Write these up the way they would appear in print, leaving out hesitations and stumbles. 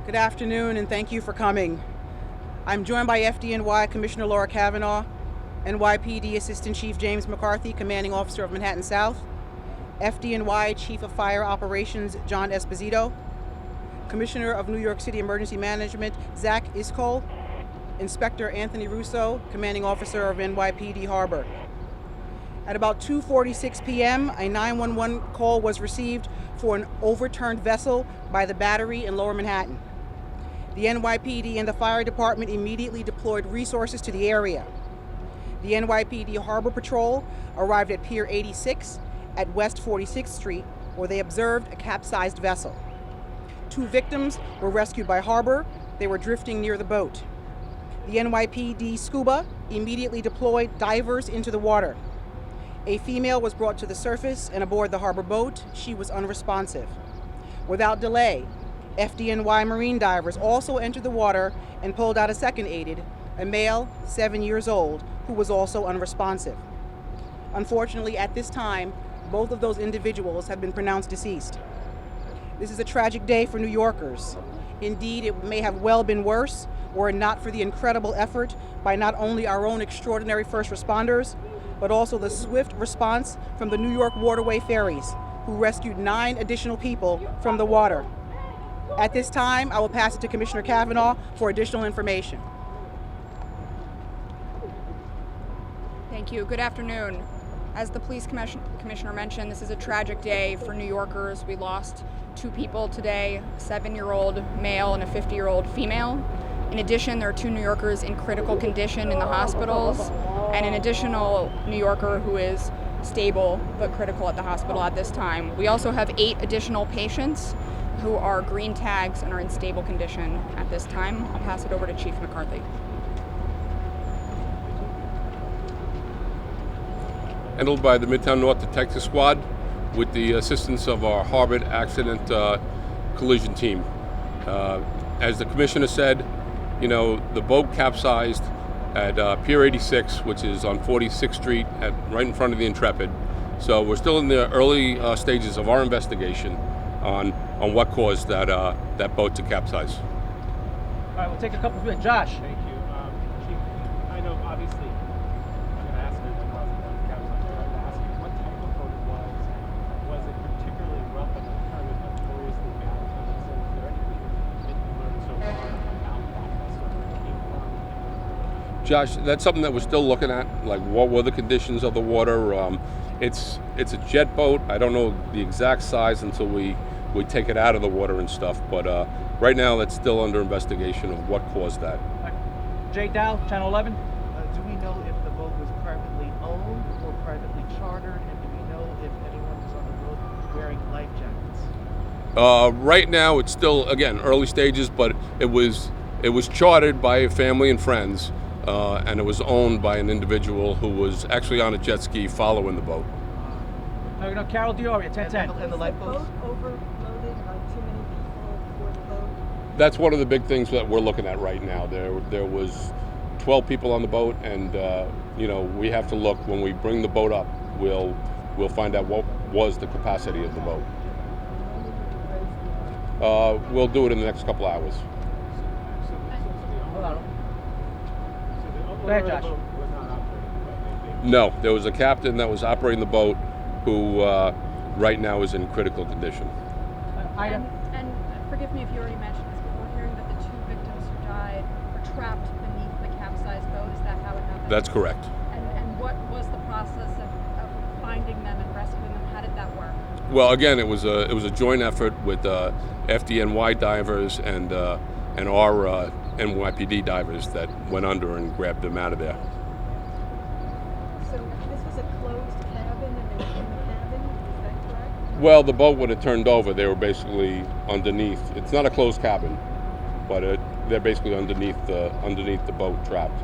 Good afternoon, and thank you for coming. I'm joined by FDNY Commissioner Laura Kavanaugh, NYPD Assistant Chief James McCarthy, Commanding Officer of Manhattan South, FDNY Chief of Fire Operations John Esposito, Commissioner of New York City Emergency Management Zach Iskol, Inspector Anthony Russo, Commanding Officer of NYPD Harbor. At about 2:46 p.m., a 911 call was received for an overturned vessel by the Battery in Lower Manhattan. The NYPD and the fire department immediately deployed resources to the area. The NYPD Harbor Patrol arrived at Pier 86 at West 46th Street, where they observed a capsized vessel. 2 victims were rescued by Harbor. They were drifting near the boat. The NYPD Scuba immediately deployed divers into the water. A female was brought to the surface and aboard the Harbor boat. She was unresponsive. Without delay, FDNY Marine divers also entered the water and pulled out a second aided, a male, 7 years old, who was also unresponsive. Unfortunately, at this time, both of those individuals have been pronounced deceased. This is a tragic day for New Yorkers. Indeed, it may have well been worse were it not for the incredible effort by not only our own extraordinary first responders, but also the swift response from the New York Waterway Ferries, who rescued 9 additional people from the water. At this time, I will pass it to Commissioner Kavanaugh for additional information. Thank you. Good afternoon. As the police commissioner mentioned, this is a tragic day for New Yorkers. We lost 2 people today, a 7-year-old male and a 50-year-old female. In addition, there are 2 New Yorkers in critical condition in the hospitals, and an additional New Yorker who is stable but critical at the hospital at this time. We also have 8 additional patients who are green tags and are in stable condition at this time. I'll pass it over to Chief McCarthy. Handled by the Midtown North Detective Squad with the assistance of our Harvard Accident Collision Team. As the Commissioner said, the boat capsized at Pier 86, which is on 46th Street, right in front of the Intrepid. So we're still in the early stages of our investigation on what caused that boat to capsize. All right, we'll take a couple of minutes. Josh. Thank you. Chief, I know obviously I'm going to ask you what caused the boat to capsize, but I'm going to ask you what type of boat it was. Was it particularly rough and kind of notoriously bad? So is there anything that you learned so far about that vessel, where it came from? Josh, that's something that we're still looking at. Like, what were the conditions of the water? It's a jet boat. I don't know the exact size until we take it out of the water and stuff. But right now, that's still under investigation of what caused that. Jay Dow, Channel 11. Do we know if the boat was privately owned or privately chartered? And do we know if anyone was on the boat wearing life jackets? Right now, it's still, again, early stages, but it was chartered by a family and friends, and it was owned by an individual who was actually on a jet ski following the boat. Carol Dioria, 1010. And the lifeboats? Overloaded, too many people for the boat? That's one of the big things that we're looking at right now. There was 12 people on the boat, and we have to look when we bring the boat up. We'll find out what was the capacity of the boat. We'll do it in the next couple hours. Hold on. So the Go ahead, owner of the Josh. boat was not operating, right? No, there was a captain that was operating the boat who right now is in critical condition. Ida. And forgive me if you already mentioned this, but we're hearing that the 2 victims who died were trapped beneath the capsized boat. Is that how it happened? That's correct. And what was the process of finding them and rescuing them? How did that work? Well, again, it was a joint effort with FDNY divers and our NYPD divers that went under and grabbed them out of there. So this was a closed cabin and they were in the cabin, is that correct? Well, the boat would have turned over. They were basically underneath. It's not a closed cabin, but they're basically underneath the boat, trapped.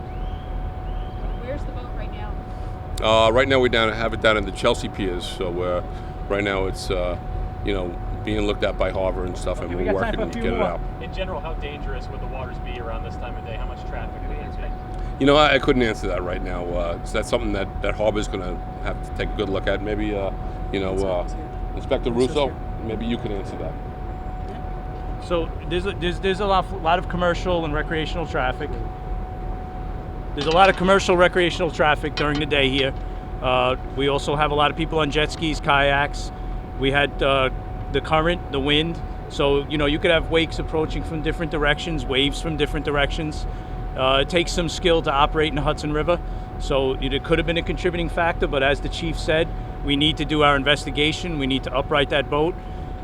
Where's the boat right now? Right now we have it down in the Chelsea piers. So right now it's being looked at by Harbor and stuff, and Okay, we we're got time working for a to few get it more. out. In general, how dangerous would the waters be around this time of day? How much traffic would there be? I couldn't answer that right now. So that's something that Harbor's going to have to take a good look at. Maybe, Inspector Russo, maybe you can answer that. So there's a lot of commercial and recreational traffic. There's a lot of commercial recreational traffic during the day here. We also have a lot of people on jet skis, kayaks. We had the current, the wind. So, you could have wakes approaching from different directions, waves from different directions. It takes some skill to operate in the Hudson River. So it could have been a contributing factor, but as the chief said, we need to do our investigation. We need to upright that boat.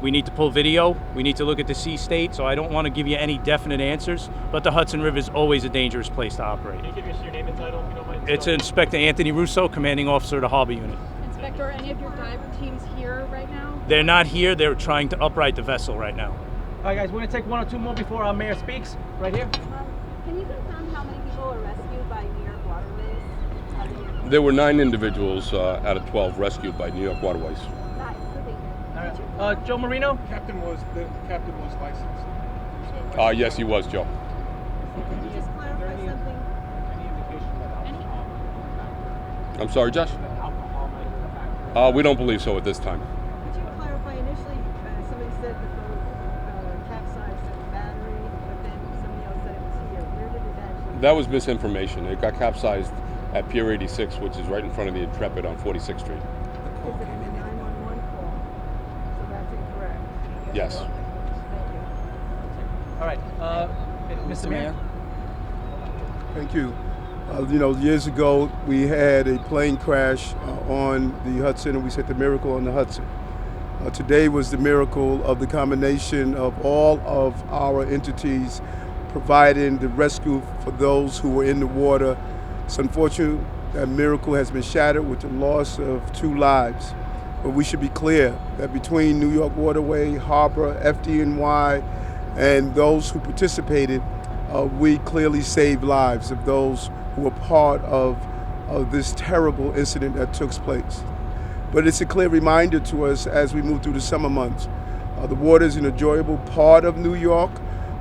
We need to pull video. We need to look at the sea state. So I don't want to give you any definite answers, but the Hudson River is always a dangerous place to operate. Can you give us your name and title if you don't mind? It's Inspector Anthony Russo, Commanding Officer of the Harbor Unit. Inspector, are any of your diver teams here right now? They're not here. They're trying to upright the vessel right now. All right, guys, we're going to take one or two more before our mayor speaks. Right here. Can you confirm how many people were rescued by New York waterways? There were 9 individuals out of 12 rescued by New York waterways. All right. Joe Marino? The captain was licensed. Yes, he was, Joe. Can you just clarify something? Any indication that alcohol might have been a factor? I'm sorry, Josh? That alcohol might have been a factor? We don't believe so at this time. Could you clarify initially, somebody said the boat capsized at the battery, but then somebody else said it was here. Where did it actually? That was misinformation. It got capsized at Pier 86, which is right in front of the Intrepid on 46th Street. Is it in the 911 call? So that's incorrect. Yes. Thank you. All right. Mr. Mayor? Thank you. Years ago, we had a plane crash on the Hudson, and we said the miracle on the Hudson. Today was the miracle of the combination of all of our entities providing the rescue for those who were in the water. It's unfortunate that miracle has been shattered with the loss of 2 lives. But we should be clear that between New York Waterway, Harbor, FDNY, and those who participated, we clearly saved lives of those who were part of this terrible incident that took place. But it's a clear reminder to us as we move through the summer months. The water is an enjoyable part of New York,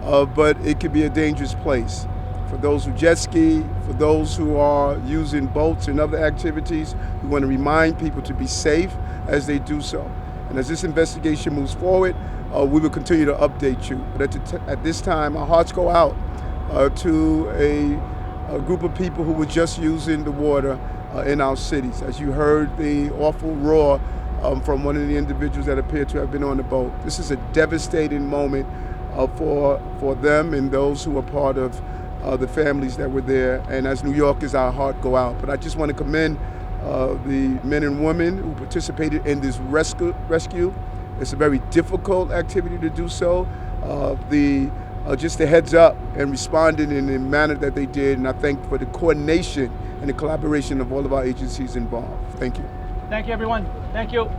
but it can be a dangerous place. For those who jet ski, for those who are using boats and other activities, we want to remind people to be safe as they do so. And as this investigation moves forward, we will continue to update you. But at this time, our hearts go out to a group of people who were just using the water in our cities. As you heard the awful roar from one of the individuals that appeared to have been on the boat. This is a devastating moment for them and those who are part of the families that were there. And as New Yorkers, our heart go out. But I just want to commend the men and women who participated in this rescue. It's a very difficult activity to do so. Just a heads up and responding in the manner that they did. And I thank for the coordination and the collaboration of all of our agencies involved. Thank you. Thank you, everyone. Thank you.